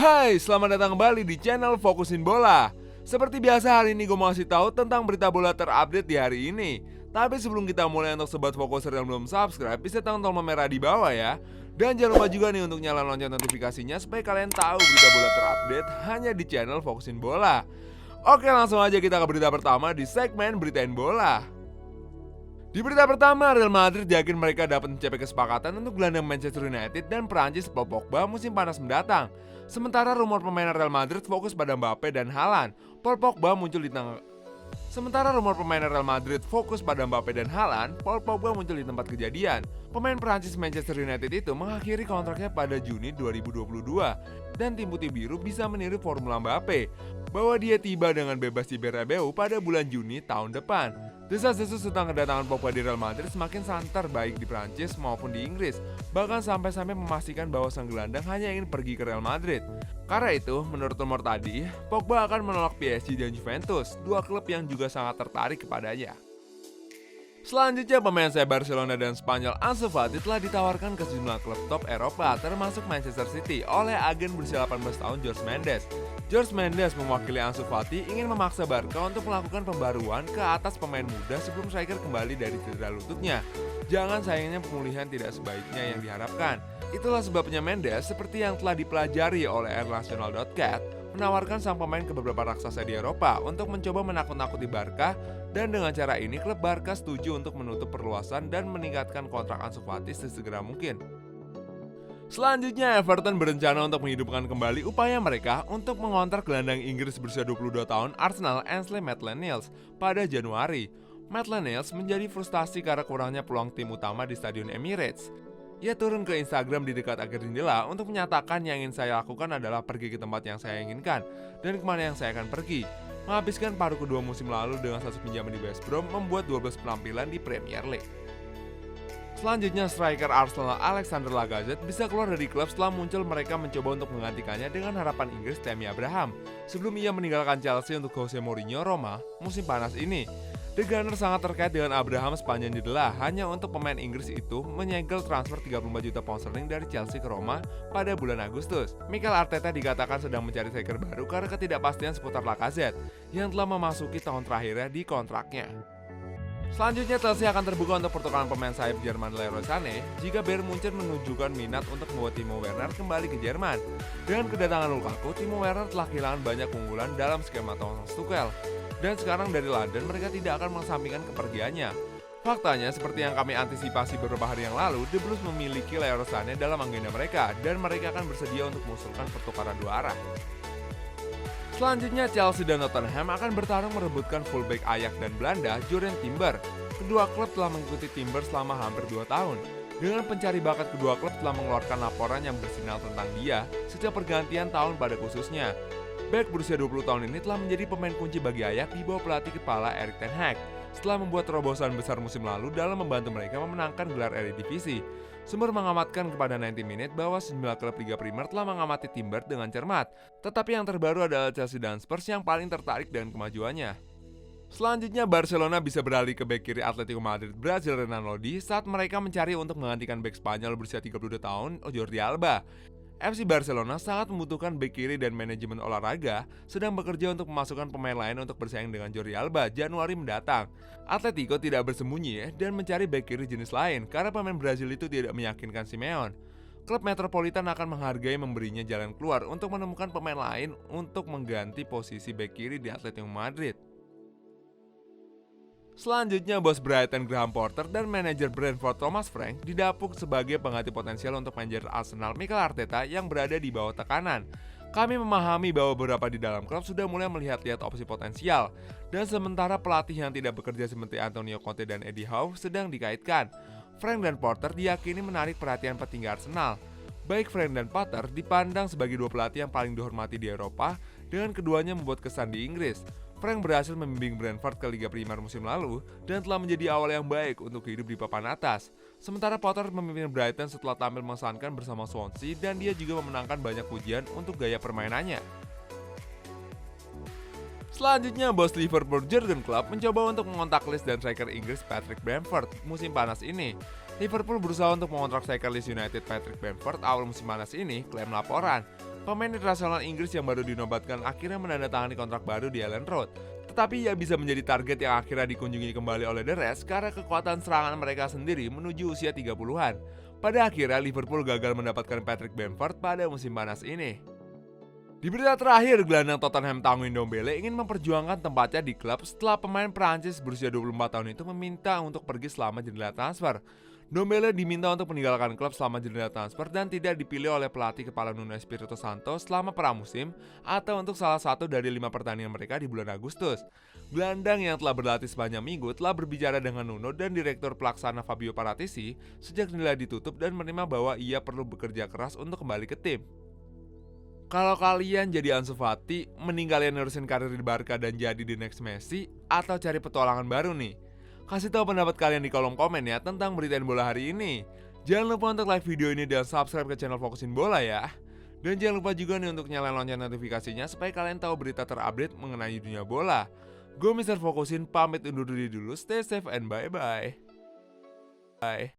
Hai, selamat datang kembali di channel Fokusin Bola. Seperti biasa hari ini gue mau kasih tahu tentang berita bola terupdate di hari ini. Tapi sebelum kita mulai, untuk sobat Fokuser yang belum subscribe, bisa tekan tombol merah di bawah ya. Dan jangan lupa juga nih untuk nyalain lonceng notifikasinya supaya kalian tahu berita bola terupdate hanya di channel Fokusin Bola. Oke, langsung aja kita ke berita pertama di segmen Beritain Bola. Di berita pertama, Real Madrid yakin mereka dapat mencapai kesepakatan untuk gelandang Manchester United dan Prancis Paul Pogba musim panas mendatang. Sementara rumor pemain Real Madrid fokus pada Mbappe dan Haaland, Paul Pogba muncul di tempat kejadian. Pemain Prancis Manchester United itu mengakhiri kontraknya pada Juni 2022 dan tim putih biru bisa meniru formula Mbappe bahwa dia tiba dengan bebas di Bernabeu pada bulan Juni tahun depan. Desas-desus tentang kedatangan Pogba di Real Madrid semakin santer baik di Prancis maupun di Inggris, bahkan sampai-sampai memastikan bahwa sang gelandang hanya ingin pergi ke Real Madrid. Karena itu, menurut rumor tadi, Pogba akan menolak PSG dan Juventus, dua klub yang juga sangat tertarik kepadanya. Selanjutnya, pemain sayap Barcelona dan Spanyol Ansu Fati telah ditawarkan ke sejumlah klub top Eropa termasuk Manchester City oleh agen berusia 18 tahun Jorge Mendes. Jorge Mendes mewakili Ansu Fati ingin memaksa Barca untuk melakukan pembaruan ke atas pemain muda sebelum striker kembali dari cedera lututnya. Jangan sayangnya pemulihan tidak sebaiknya yang diharapkan. Itulah sebabnya Mendes, seperti yang telah dipelajari oleh Airnational.cat, menawarkan sang pemain ke beberapa raksasa di Eropa untuk mencoba menakut-nakuti Barca, dan dengan cara ini klub Barca setuju untuk menutup perluasan dan meningkatkan kontrak Ansu Fati sesegera mungkin. Selanjutnya, Everton berencana untuk menghidupkan kembali upaya mereka untuk mengontrak gelandang Inggris berusia 22 tahun Arsenal Ainsley Maitland-Niles pada Januari. Maitland-Niles menjadi frustasi karena kurangnya peluang tim utama di Stadion Emirates. Ia turun ke Instagram di dekat akhir jendela untuk menyatakan yang ingin saya lakukan adalah pergi ke tempat yang saya inginkan dan kemana yang saya akan pergi. Menghabiskan paruh kedua musim lalu dengan status pinjaman di West Brom membuat 12 penampilan di Premier League. Selanjutnya, striker Arsenal Alexander Lacazette bisa keluar dari klub setelah muncul mereka mencoba untuk menggantikannya dengan harapan Inggris Tammy Abraham sebelum ia meninggalkan Chelsea untuk Jose Mourinho Roma musim panas ini. The Gunners sangat terkait dengan Abraham sepanjang jendela hanya untuk pemain Inggris itu menyegel transfer 34 juta pound sterling dari Chelsea ke Roma pada bulan Agustus. Mikel Arteta dikatakan sedang mencari striker baru karena ketidakpastian seputar Lacazette yang telah memasuki tahun terakhirnya di kontraknya. Selanjutnya, Chelsea akan terbuka untuk pertukaran pemain sayap Jerman Leroy Sané jika Bayern Munchen menunjukkan minat untuk membawa Timo Werner kembali ke Jerman. Dengan kedatangan Lukaku, Timo Werner telah kehilangan banyak keunggulan dalam skema Thomas Tuchel. Dan sekarang dari London mereka tidak akan mengesampingkan kepergiannya. Faktanya, seperti yang kami antisipasi beberapa hari yang lalu, The Blues memiliki Leroy Sané dalam agenda mereka dan mereka akan bersedia untuk mengusulkan pertukaran dua arah. Selanjutnya, Chelsea dan Tottenham akan bertarung merebutkan fullback Ajax dan Belanda, Jurrien Timber. Kedua klub telah mengikuti Timber selama hampir 2 tahun. Dengan pencari bakat, kedua klub telah mengeluarkan laporan yang bersinar tentang dia sejak pergantian tahun pada khususnya. Back berusia 20 tahun ini telah menjadi pemain kunci bagi Ajax di bawah pelatih kepala Erik ten Hag setelah membuat terobosan besar musim lalu dalam membantu mereka memenangkan gelar Eredivisie. Sumber mengamatkan kepada 90 Minutes bahwa sejumlah klub Liga Primer telah mengamati Timber dengan cermat, tetapi yang terbaru adalah Chelsea dan Spurs yang paling tertarik dengan kemajuannya. Selanjutnya, Barcelona bisa beralih ke bek kiri Atletico Madrid Brazil Renan Lodi saat mereka mencari untuk menggantikan bek Spanyol berusia 32 tahun Jordi Alba. FC Barcelona sangat membutuhkan bek kiri dan manajemen olahraga sedang bekerja untuk memasukkan pemain lain untuk bersaing dengan Jordi Alba Januari mendatang. Atletico tidak bersembunyi dan mencari bek kiri jenis lain karena pemain Brazil itu tidak meyakinkan Simeone. Klub Metropolitan akan menghargai memberinya jalan keluar untuk menemukan pemain lain untuk mengganti posisi bek kiri di Atletico Madrid. Selanjutnya, bos Brighton Graham Potter dan manajer Brentford Thomas Frank didapuk sebagai pengganti potensial untuk manajer Arsenal Mikel Arteta yang berada di bawah tekanan. Kami memahami bahwa beberapa di dalam klub sudah mulai melihat-lihat opsi potensial, dan sementara pelatih yang tidak bekerja seperti Antonio Conte dan Eddie Howe sedang dikaitkan. Frank dan Potter diyakini menarik perhatian petinggi Arsenal. Baik Frank dan Potter dipandang sebagai dua pelatih yang paling dihormati di Eropa, dengan keduanya membuat kesan di Inggris. Frank berhasil membimbing Brentford ke Liga Primer musim lalu dan telah menjadi awal yang baik untuk hidup di papan atas. Sementara Potter memimpin Brighton setelah tampil mengesankan bersama Swansea dan dia juga memenangkan banyak pujian untuk gaya permainannya. Selanjutnya, bos Liverpool Jurgen Klopp mencoba untuk mengontak Leeds dan striker Inggris Patrick Bamford musim panas ini. Liverpool berusaha untuk mengontrak striker Leeds United Patrick Bamford awal musim panas ini, klaim laporan. Pemain internasional Inggris yang baru dinobatkan akhirnya menandatangani kontrak baru di Elland Road. Tetapi ia bisa menjadi target yang akhirnya dikunjungi kembali oleh The Reds karena kekuatan serangan mereka sendiri menuju usia 30-an. Pada akhirnya Liverpool gagal mendapatkan Patrick Bamford pada musim panas ini. Di berita terakhir, gelandang Tottenham Tanguy Ndombele ingin memperjuangkan tempatnya di klub setelah pemain Prancis berusia 24 tahun itu meminta untuk pergi selama jendela transfer. Ndombele diminta untuk meninggalkan klub selama jendela transfer dan tidak dipilih oleh pelatih kepala Nuno Espirito Santo selama pramusim atau untuk salah satu dari 5 pertandingan mereka di bulan Agustus. Gelandang yang telah berlatih sepanjang minggu telah berbicara dengan Nuno dan Direktur Pelaksana Fabio Paratici sejak jendela ditutup dan menerima bahwa ia perlu bekerja keras untuk kembali ke tim. Kalau kalian jadi Ansu Fati, mending kalian nerusin karir di Barca dan jadi the next Messi, atau cari petualangan baru nih? Kasih tahu pendapat kalian di kolom komen ya tentang beritain bola hari ini. Jangan lupa untuk like video ini dan subscribe ke channel Fokusin Bola ya. Dan jangan lupa juga nih untuk nyalain lonceng notifikasinya supaya kalian tahu berita terupdate mengenai dunia bola. Gue Mr. Fokusin pamit undur diri dulu, stay safe and bye-bye. Bye.